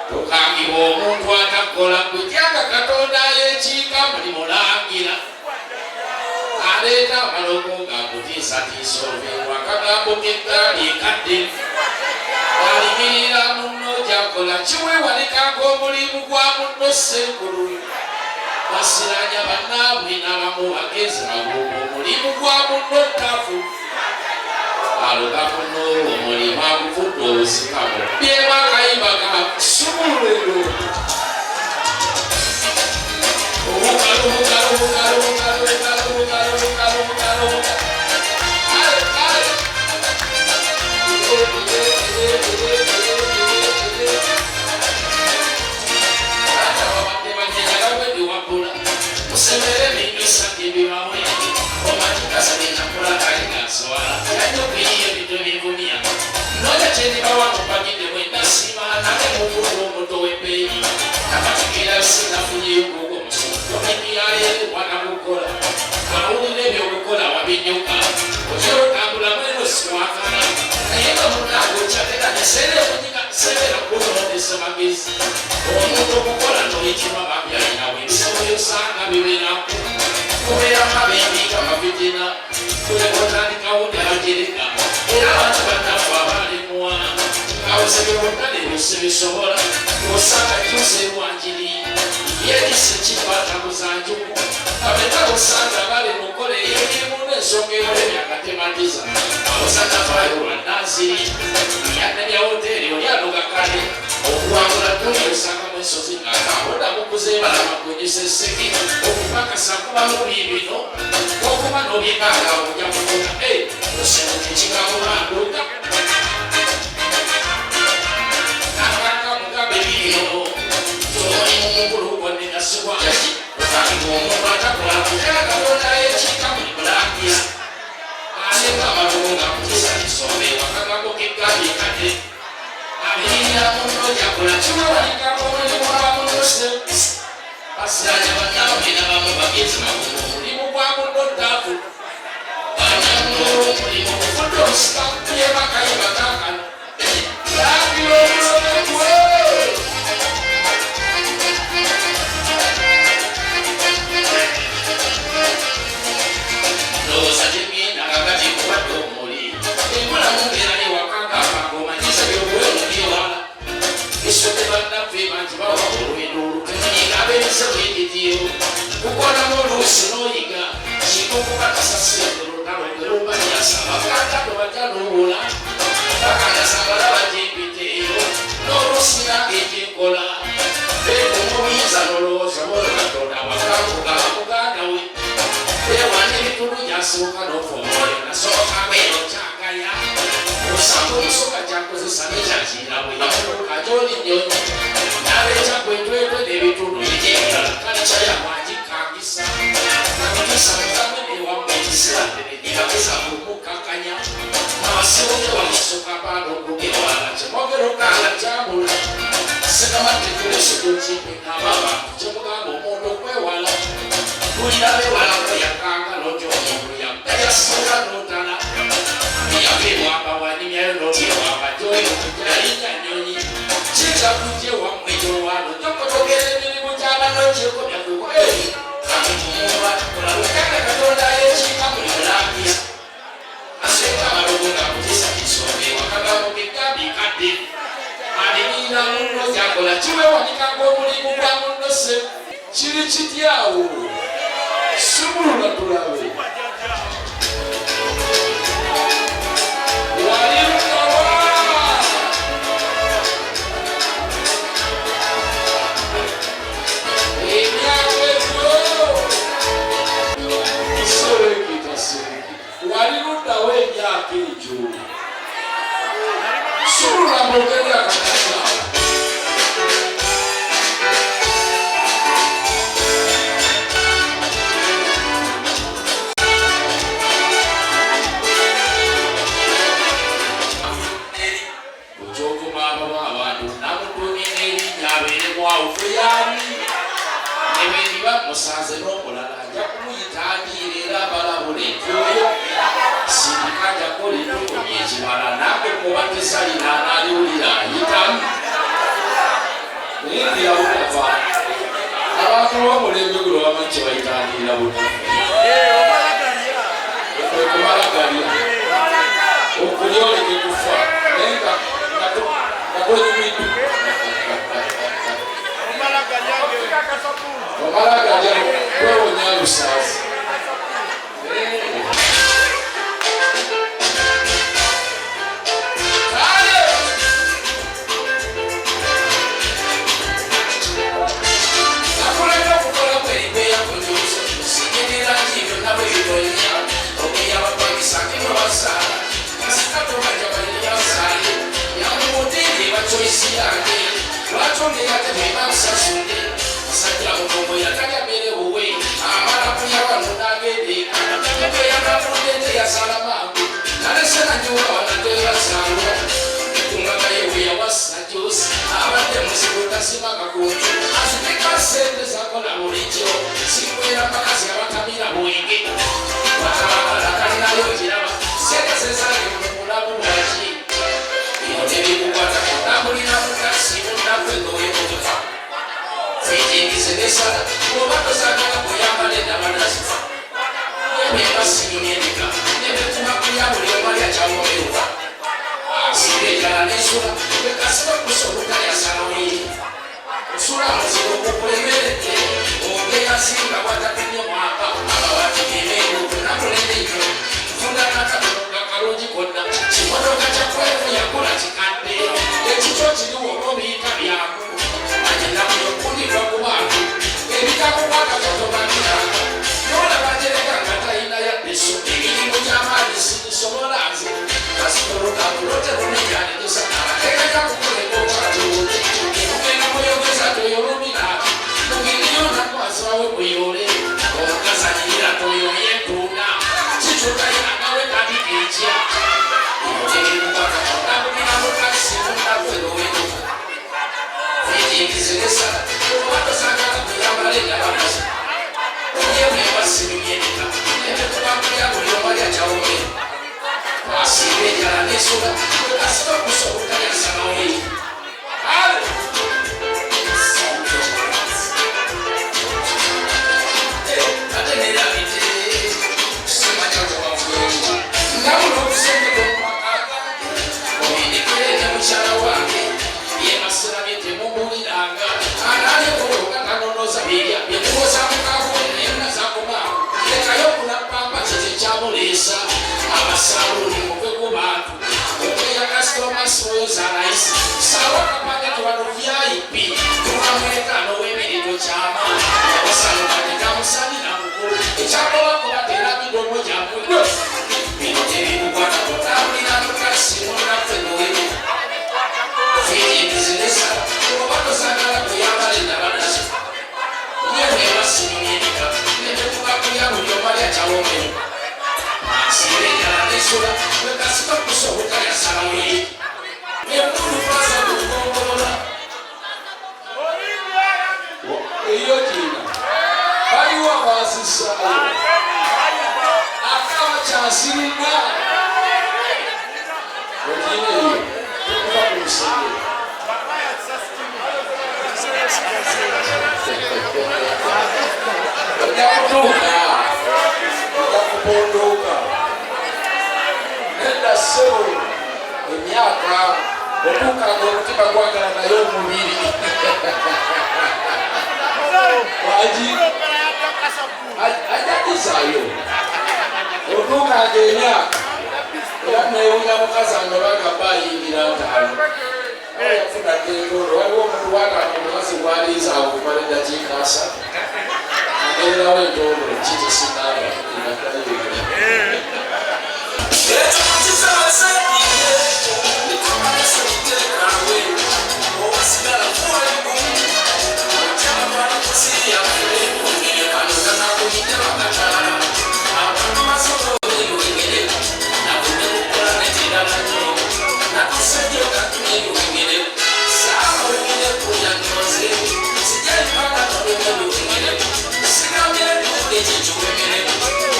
tokangibwa omuntu atakola kutyanga Katonda yekiika muli mulangira aleeta amaloko ng'akutiisatiisa olubeerwa akagambo k'eggaali ekadde alimirira munno gy'akola kiweewalikanga omulimu gwa munno ssenkulu basiranya bannaabwe n'abamu bagezi bagomba omulimu gwa munno ttafu aluga munno omulimu aguvudde obusikamu byeba akayimba ga sumulwero Semere minisa kibimawe omatika sabina kula kalinga swala yanyo kwiye bitu bivumia noja cheni bawa mpagide wenda sima nake mukuru muto wepei nakatikira sina funye yukugo omekiaye wana mukola kauli nebyo mukola wabinyuka ojero kambula mweno swakana ayeka munago chateka nesere kunika sebera kuno nesamagizi omuto mukola no ichima babya inawe soyo sanga bibera kubera mabendika mabitina kule kotani kaunde ajereka era abantu batafa bali mwa awusebe wotale usibisobola osanga kyose wanjiri yekise kipata kuzanjuku abeta osanga bali mukole yekimu n'ensonga eyolebya akatematiza awusanga fayo wanaziri yanebya hoteri olyaluga kale okuwangula tuli osanga mwensozi ng'akaboda mukuzeebala makunyisa esseki okupakasa kuba mubi bino okuba n'obyekanga ojja kufuna osemuka ekigambo banduka nakanga mugambe biriyo toli mumukulu gwonegasibwa okangibwa omuntu atakola kutera Katonda yekiika muli mulangira alenga amalungu nga mutisa kisombe wakagambo k'eggaali ekadde abirira munno gyakola kiwewalikanga omulimu gwa munno se basiranya bannaabwe n'abamu bagezi magumu omulimu gwa munno ttaafu banyamunno omulimu gufudde omusikamu byebakayimba kankano laabira omulobe gwe ndowooza gyegenda kakati kubadde omuli embulamu mbeera newakanga akangomanyiza byobwelu byewala esoote bannaffe bangi bawa olwendo olutemanyiga abeereza bwegitiyo kukolamu oluusi n'oyiga kintu okukakasa sendero nalongera obalyasaba bakatado bajja n'owola bakandasabala bajempiteeyo n'oluusi nange ekyenkola beeko mubuyinza n'olowooza boolakatonda wakanguga muganda we beewana ebitundu gyasooka n'ofumoyo nasooka bwero kyagaya osanga omusoka kyakozesa nekyakirabwe kajoli nnyonyi nabeekyakwetwetwe n'ebitundu bigyebirala kalica yamwagikangisa nakisa mugambe newamu ekisirande negirageza kumukakanya abasibuke bamusoka baana okugewala kyemwogero kanga kyamula sekamatekulesikukipe n'ababantu kyemugamba omuntu okwewala bulirabewala kweyakanga notyo omuntu yagayasooka notala yabeewambawanyimyayo notyewambajoli okujalinnya nnyonyi kikakujje wammwe gyowalo gyokotogera emirimu gy'abanokyekomyakuko olalukanga Katonda yekiika muli mulangira asenga amalogo ngakutisa kisombe wakagambo k'eggaali ekadde alimirira munno gyakola kiweewalikanga omulimu gwa munno se kiri kityawo sumulula tulabe waliruddawo emyaka egyo sumulula mugeri akatasa okyokumaababa abantu namutumira erinnya abeeremwawo feyali neberiba musanze n'omulala ajja kumuyitangirira era abalabula ekyoyo sindika jakola entokomya ekibala nange mubatiza lina analiwulira ayitamu buti omalagalia okulyoleke kufa naye nga gatonyumidu omalagalia kwewonya lusaazi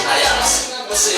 I am a single person.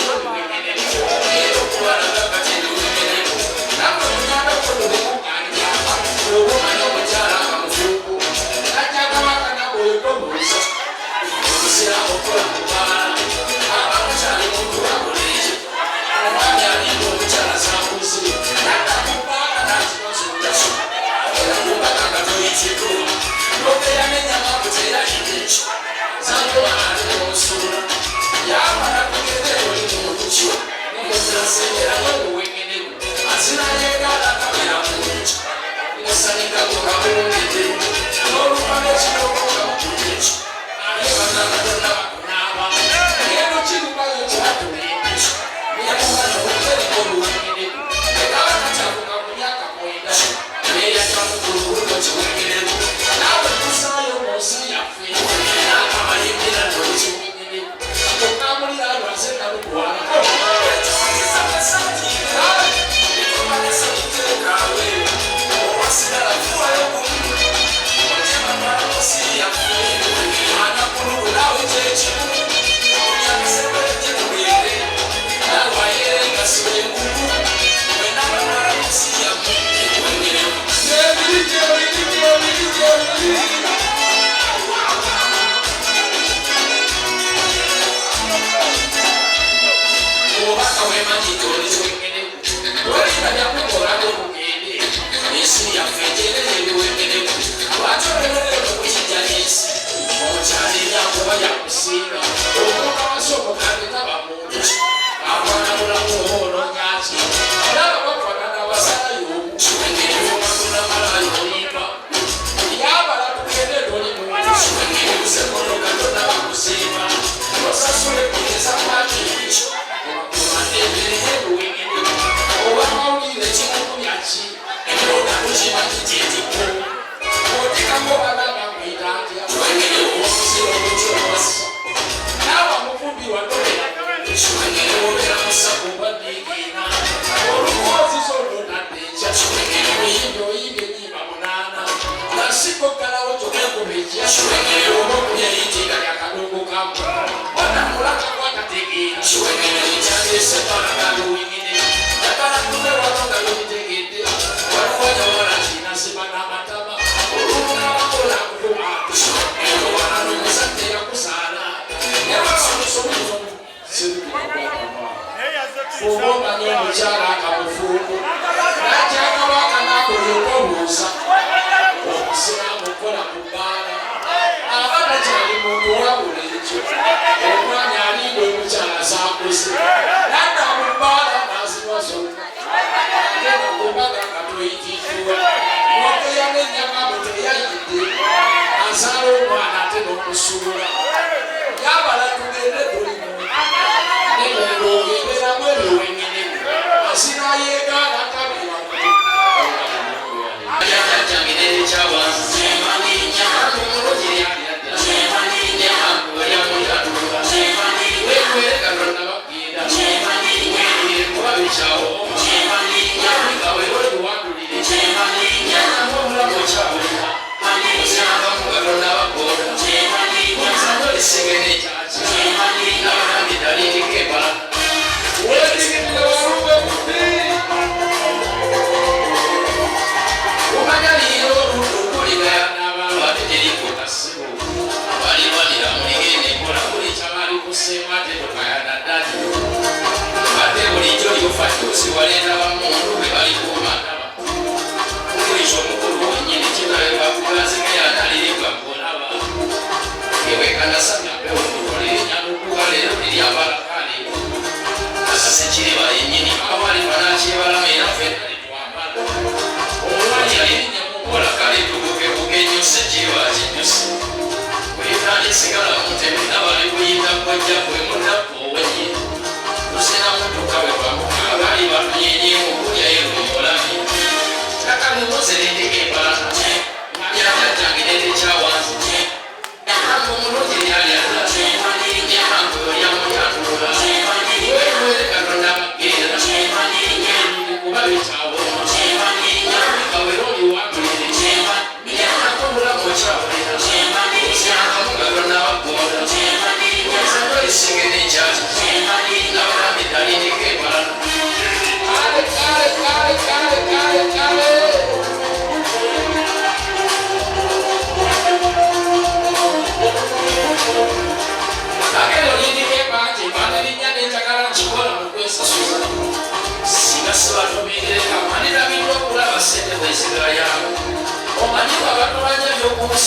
Omanyi abantu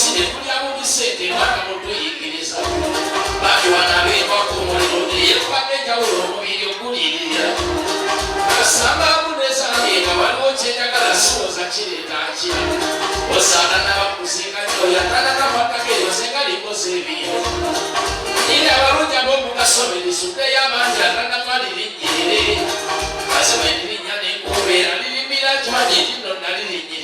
musine kulya mu bisente mwana mutuyigiriza baki wanabekwa ku muliro yekubadde enjawulo omubiri ogulirira asamba abunezaanga waliwo kyenjagala siwoza kireeta akira osanga nabakusinga nyoyatananakwatakeyo senga likoze ebintu ine abalungi abomugasomerisudde y'amangi atanatwalirinyirire ase bwe ndirinya nenkubeera lirimira kimanyi nti nno nalirinyire